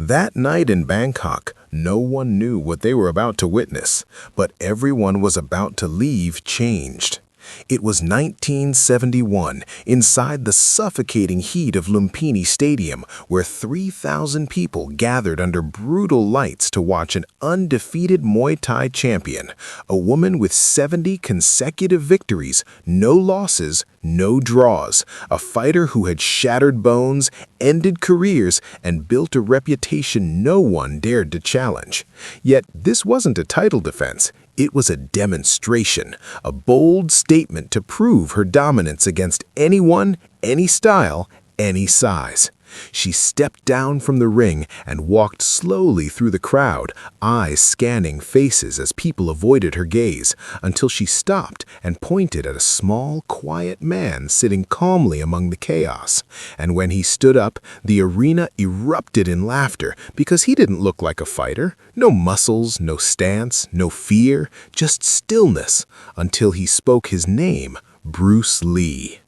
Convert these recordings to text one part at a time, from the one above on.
That night in Bangkok, no one knew what they were about to witness, but everyone was about to leave changed. It was 1971, inside the suffocating heat of Lumpinee Stadium, where 3,000 people gathered under brutal lights to watch an undefeated Muay Thai champion, a woman with 70 consecutive victories, no losses, no draws, a fighter who had shattered bones, ended careers, and built a reputation no one dared to challenge. Yet this wasn't a title defense. It was a demonstration, a bold statement to prove her dominance against anyone, any style, any size. She stepped down from the ring and walked slowly through the crowd, eyes scanning faces as people avoided her gaze, until she stopped and pointed at a small, quiet man sitting calmly among the chaos. And when he stood up, the arena erupted in laughter because he didn't look like a fighter. No muscles, no stance, no fear, just stillness, until he spoke his name, Bruce Lee.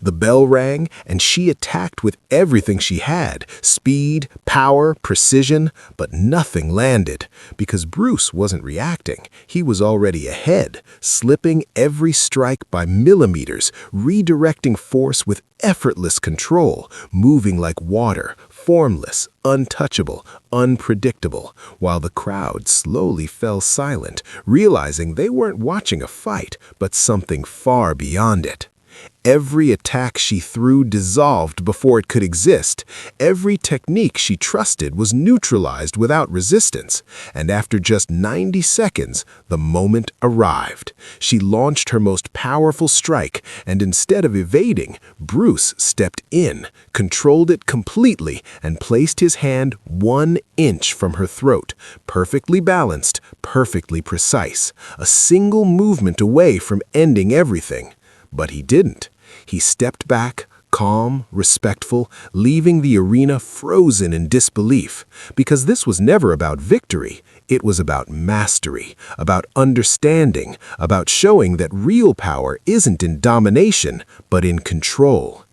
The bell rang, and she attacked with everything she had, speed, power, precision, but nothing landed, because Bruce wasn't reacting. He was already ahead, slipping every strike by millimeters, redirecting force with effortless control, moving like water, formless, untouchable, unpredictable, while the crowd slowly fell silent, realizing they weren't watching a fight, but something far beyond it. Every attack she threw dissolved before it could exist. Every technique she trusted was neutralized without resistance. And after just 90 seconds, the moment arrived. She launched her most powerful strike, and instead of evading, Bruce stepped in, controlled it completely, and placed his hand 1 inch from her throat, perfectly balanced, perfectly precise, a single movement away from ending everything. But he didn't. He stepped back, calm, respectful, leaving the arena frozen in disbelief, because this was never about victory. It was about mastery, about understanding, about showing that real power isn't in domination, but in control.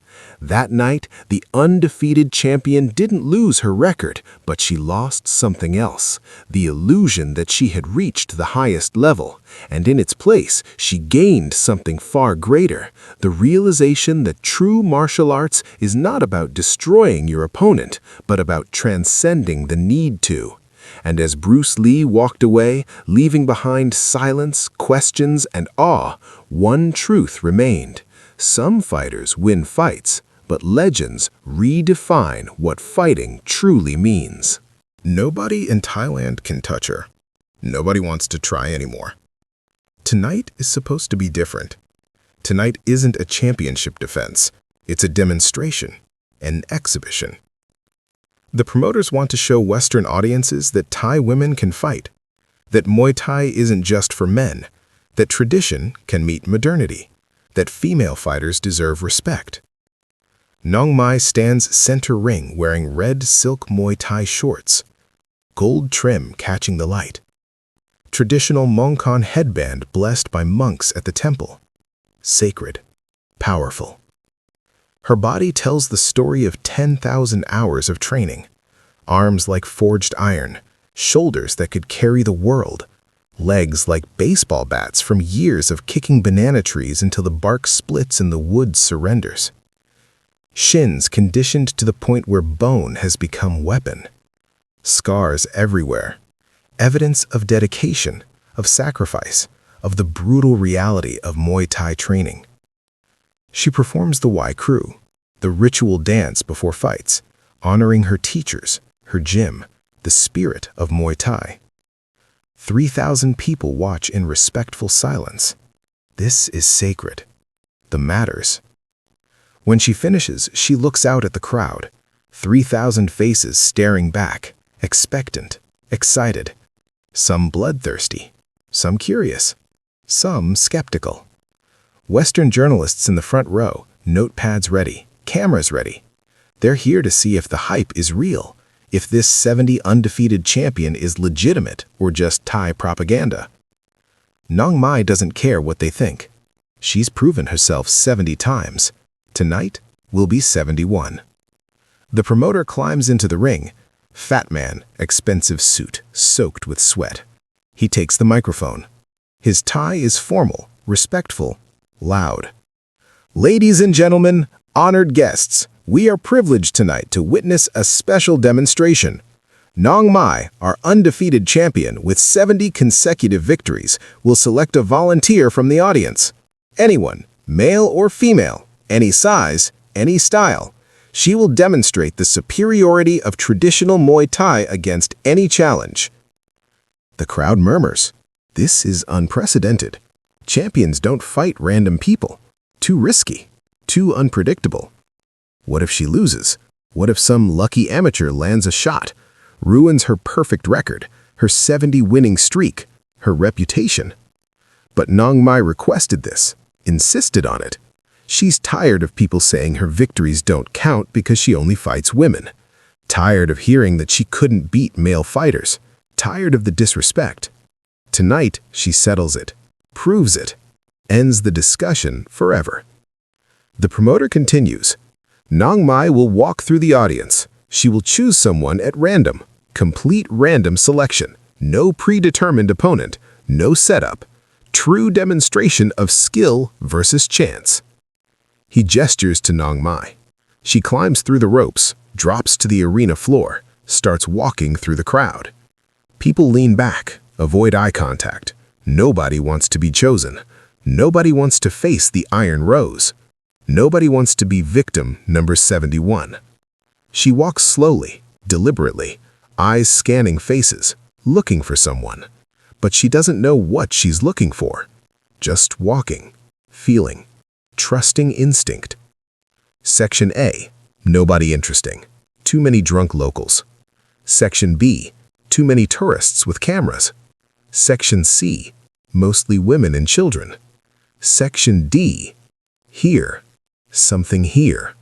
That night, the undefeated champion didn't lose her record, but she lost something else, the illusion that she had reached the highest level. And in its place, she gained something far greater, the realization that true martial arts is not about destroying your opponent, but about transcending the need to. And as Bruce Lee walked away, leaving behind silence, questions, and awe, one truth remained. Some fighters win fights, but legends redefine what fighting truly means. Nobody in Thailand can touch her. Nobody wants to try anymore. Tonight is supposed to be different. Tonight isn't a championship defense. It's a demonstration, an exhibition. The promoters want to show Western audiences that Thai women can fight, that Muay Thai isn't just for men, that tradition can meet modernity, that female fighters deserve respect. Nong Mai stands center ring wearing red silk Muay Thai shorts, gold trim catching the light, traditional Mongkon headband blessed by monks at the temple, sacred, powerful. Her body tells the story of 10,000 hours of training, arms like forged iron, shoulders that could carry the world, legs like baseball bats from years of kicking banana trees until the bark splits and the wood surrenders. Shins conditioned to the point where bone has become weapon. Scars everywhere. Evidence of dedication, of sacrifice, of the brutal reality of Muay Thai training. She performs the Wai Kru, the ritual dance before fights, honoring her teachers, her gym, the spirit of Muay Thai. 3,000 people watch in respectful silence. This is sacred. The matters. When she finishes, she looks out at the crowd, 3,000 faces staring back, expectant, excited, some bloodthirsty, some curious, some skeptical. Western journalists in the front row, notepads ready, cameras ready. They're here to see if the hype is real, if this 70 undefeated champion is legitimate or just Thai propaganda. Nong Mai doesn't care what they think. She's proven herself 70 times. Tonight will be 71. The promoter climbs into the ring, Fat man, expensive suit, soaked with sweat. He takes the microphone. His tie is formal, respectful, loud. Ladies and gentlemen, honored guests, we are privileged tonight to witness a special demonstration. Nong Mai, our undefeated champion with 70 consecutive victories, will select a volunteer from the audience. Anyone, male or female, any size, any style. She will demonstrate the superiority of traditional Muay Thai against any challenge. The crowd murmurs. This is unprecedented. Champions don't fight random people. Too risky. Too unpredictable. What if she loses? What if some lucky amateur lands a shot? Ruins her perfect record, her 70 winning streak, her reputation. But Nong Mai requested this, insisted on it. She's tired of people saying her victories don't count because she only fights women. Tired of hearing that she couldn't beat male fighters. Tired of the disrespect. Tonight, she settles it, proves it, ends the discussion forever. The promoter continues. Nong Mai will walk through the audience. She will choose someone at random. Complete random selection. No predetermined opponent. No setup. True demonstration of skill versus chance. He gestures to Nong Mai. She climbs through the ropes, drops to the arena floor, starts walking through the crowd. People lean back, avoid eye contact. Nobody wants to be chosen. Nobody wants to face the Iron Rose. Nobody wants to be victim number 71. She walks slowly, deliberately, eyes scanning faces, looking for someone. But she doesn't know what she's looking for. Just walking, feeling, trusting instinct. Section A, nobody interesting. Too many drunk locals. Section B, too many tourists with cameras. Section C, mostly women and children. Section D, here, something here.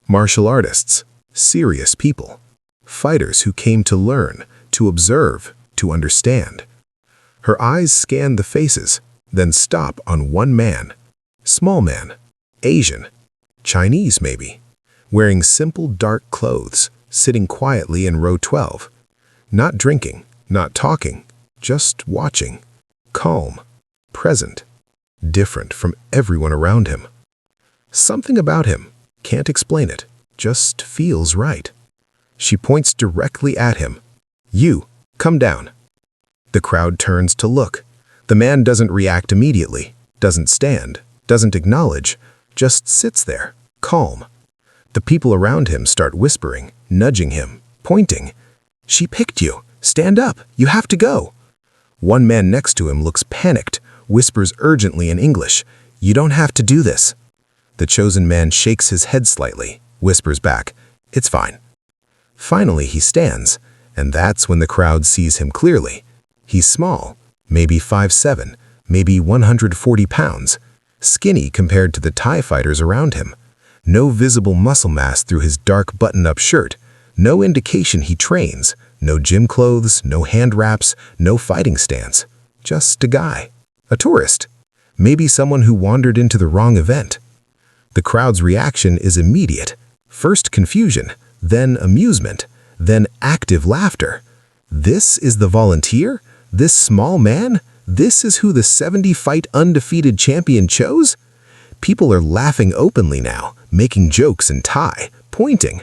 Martial artists, serious people. Fighters who came to learn, to observe, to understand. Her eyes scan the faces, then stop on one man. Small man, Asian, Chinese maybe, wearing simple dark clothes, sitting quietly in row 12. Not drinking, not talking, just watching. Calm, present, different from everyone around him. Something about him, can't explain it, just feels right. She points directly at him. You, come down. The crowd turns to look. The man doesn't react immediately, doesn't stand, doesn't acknowledge, just sits there, calm. The people around him start whispering, nudging him, pointing. She picked you. Stand up. You have to go. One man next to him looks panicked, whispers urgently in English, You don't have to do this. The chosen man shakes his head slightly, whispers back, It's fine. Finally, he stands, and that's when the crowd sees him clearly. He's small, maybe 5'7", maybe 140 pounds, skinny compared to the Thai fighters around him. No visible muscle mass through his dark button-up shirt, no indication he trains, no gym clothes, no hand wraps, no fighting stance. Just a guy, a tourist, maybe someone who wandered into the wrong event. The crowd's reaction is immediate. First confusion, then amusement, then active laughter. This is the volunteer? This small man? This is who the 70-fight undefeated champion chose? People are laughing openly now, making jokes in Thai, pointing.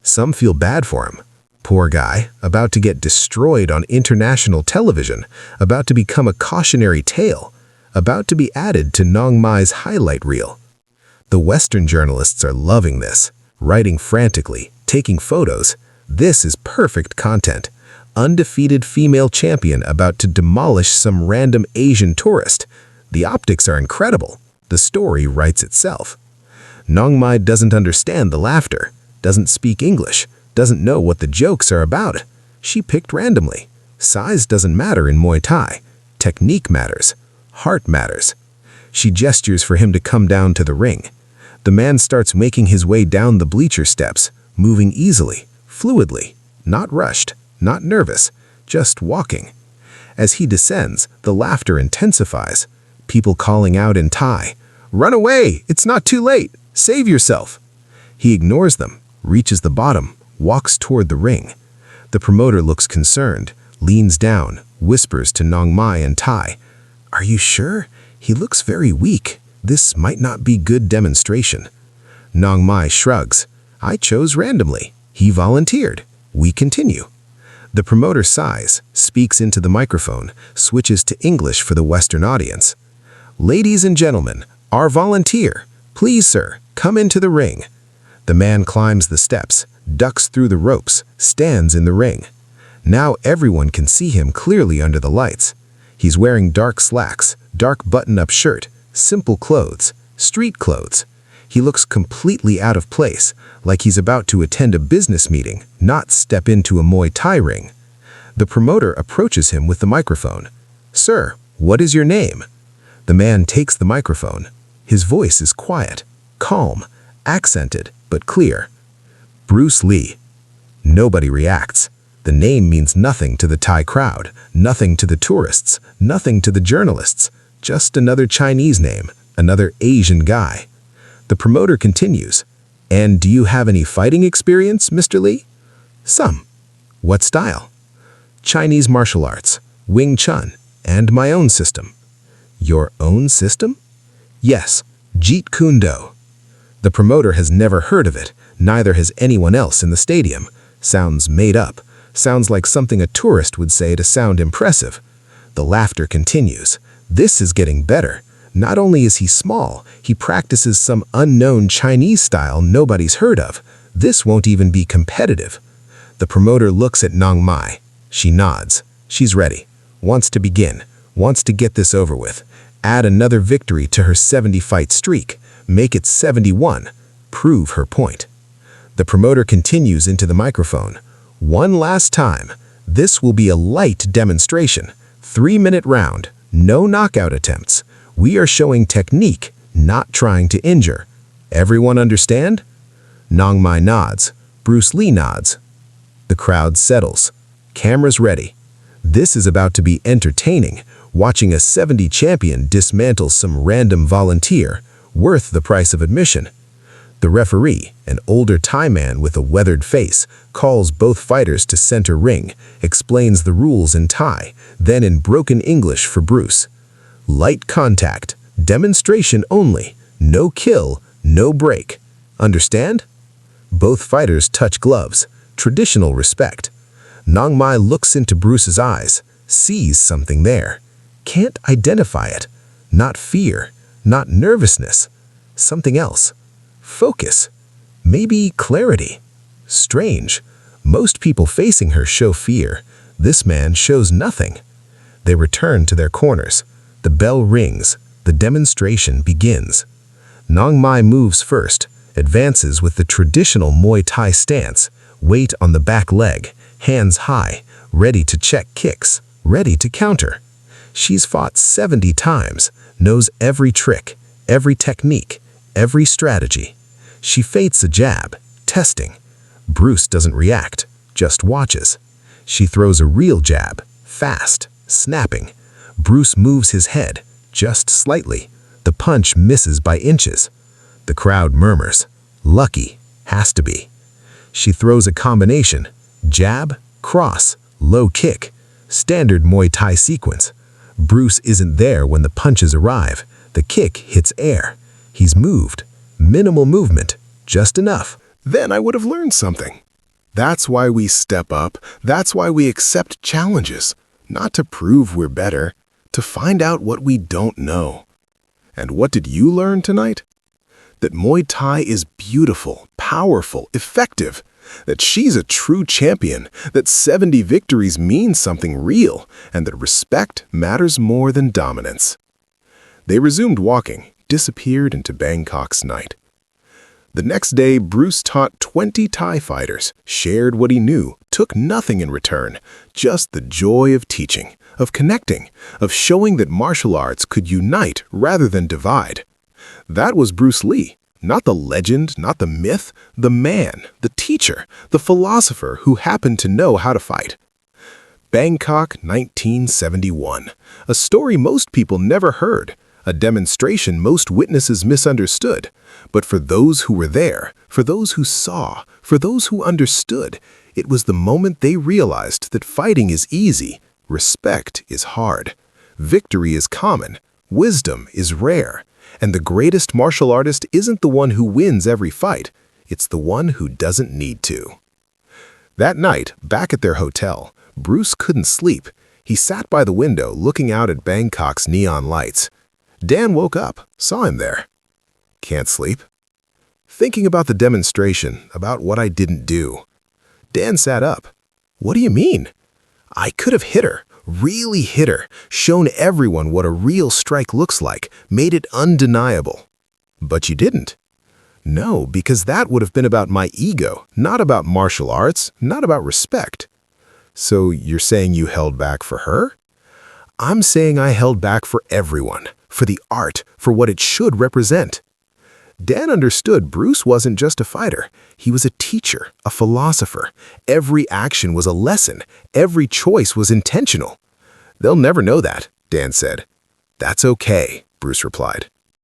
Some feel bad for him. Poor guy, about to get destroyed on international television, about to become a cautionary tale, about to be added to Nong Mai's highlight reel. The Western journalists are loving this, writing frantically, taking photos. This is perfect content. Undefeated female champion about to demolish some random Asian tourist. The optics are incredible. The story writes itself. Nong Mai doesn't understand the laughter, doesn't speak English, doesn't know what the jokes are about. She picked randomly. Size doesn't matter in Muay Thai. Technique matters. Heart matters. She gestures for him to come down to the ring. The man starts making his way down the bleacher steps, moving easily, fluidly, not rushed, not nervous, just walking. As he descends, the laughter intensifies. People calling out in Thai, "Run away! It's not too late! Save yourself!" He ignores them, reaches the bottom, walks toward the ring. The promoter looks concerned, leans down, whispers to Nong Mai and Thai. "Are you sure? He looks very weak. This might not be good demonstration." Nong Mai shrugs. "I chose randomly. He volunteered. We continue." The promoter sighs, speaks into the microphone, switches to English for the Western audience. "Ladies and gentlemen, our volunteer. Please, sir, come into the ring." The man climbs the steps, ducks through the ropes, stands in the ring. Now everyone can see him clearly under the lights. He's wearing dark slacks, dark button-up shirt, simple clothes, street clothes. He looks completely out of place, like he's about to attend a business meeting, not step into a Muay Thai ring. The promoter approaches him with the microphone. "Sir, what is your name?" The man takes the microphone. His voice is quiet, calm, accented, but clear. "Bruce Lee." Nobody reacts. The name means nothing to the Thai crowd, nothing to the tourists, nothing to the journalists. Just another Chinese name, another Asian guy. The promoter continues. "And do you have any fighting experience, Mr. Lee?" "Some." "What style?" "Chinese martial arts, Wing Chun, and my own system." "Your own system?" "Yes, Jeet Kune Do." The promoter has never heard of it, neither has anyone else in the stadium. Sounds made up. Sounds like something a tourist would say to sound impressive. The laughter continues. This is getting better. Not only is he small, he practices some unknown Chinese style nobody's heard of. This won't even be competitive. The promoter looks at Nong Mai. She nods. She's ready. Wants to begin. Wants to get this over with. Add another victory to her 70-fight streak. Make it 71. Prove her point. The promoter continues into the microphone. "One last time. This will be a light demonstration. 3-minute round. No knockout attempts. We are showing technique, not trying to injure. Everyone understand?" Nong Mai nods. Bruce Lee nods. The crowd settles. Cameras ready. This is about to be entertaining, watching a 70 champion dismantle some random volunteer, worth the price of admission. The referee, an older Thai man with a weathered face, calls both fighters to center ring, explains the rules in Thai, then in broken English for Bruce. "Light contact, demonstration only, no kill, no break. Understand?" Both fighters touch gloves, traditional respect. Nong Mai looks into Bruce's eyes, sees something there. Can't identify it. Not fear, not nervousness. Something else. Focus. Maybe clarity. Strange. Most people facing her show fear. This man shows nothing. They return to their corners. The bell rings. The demonstration begins. Nong Mai moves first, advances with the traditional Muay Thai stance, weight on the back leg, hands high, ready to check kicks, ready to counter. She's fought 70 times, knows every trick, every technique, every strategy. She feints a jab, testing. Bruce doesn't react, just watches. She throws a real jab, fast, snapping. Bruce moves his head, just slightly. The punch misses by inches. The crowd murmurs. Lucky, has to be. She throws a combination, jab, cross, low kick, standard Muay Thai sequence. Bruce isn't there when the punches arrive. The kick hits air. He's moved. Minimal movement, just enough. Then I would have learned something. That's why we step up. That's why we accept challenges. Not to prove we're better, to find out what we don't know. And what did you learn tonight? That Muay Thai is beautiful, powerful, effective. That she's a true champion, that 70 victories mean something real, and that respect matters more than dominance. They resumed walking, disappeared into Bangkok's night. The next day, Bruce taught 20 Thai fighters, shared what he knew, took nothing in return, just the joy of teaching, of connecting, of showing that martial arts could unite rather than divide. That was Bruce Lee. Not the legend, not the myth, the man, the teacher, the philosopher who happened to know how to fight. Bangkok, 1971. A story most people never heard, a demonstration most witnesses misunderstood. But for those who were there, for those who saw, for those who understood, It was the moment they realized that fighting is easy, respect is hard, victory is common, wisdom is rare, and the greatest martial artist isn't the one who wins every fight, it's the one who doesn't need to. That night, back at their hotel, Bruce couldn't sleep. He sat by the window looking out at Bangkok's neon lights. Dan woke up, saw him there. Can't sleep? Thinking about the demonstration, about what I didn't do. Dan sat up. What do you mean? I could have hit her, really hit her, shown everyone what a real strike looks like, made it undeniable. But you didn't. No, because that would have been about my ego, not about martial arts, not about respect. So you're saying you held back for her? I'm saying I held back for everyone, for the art, for what it should represent. Dan understood Bruce wasn't just a fighter. He was a teacher, a philosopher. Every action was a lesson. Every choice was intentional. They'll never know that, Dan said. That's okay, Bruce replied.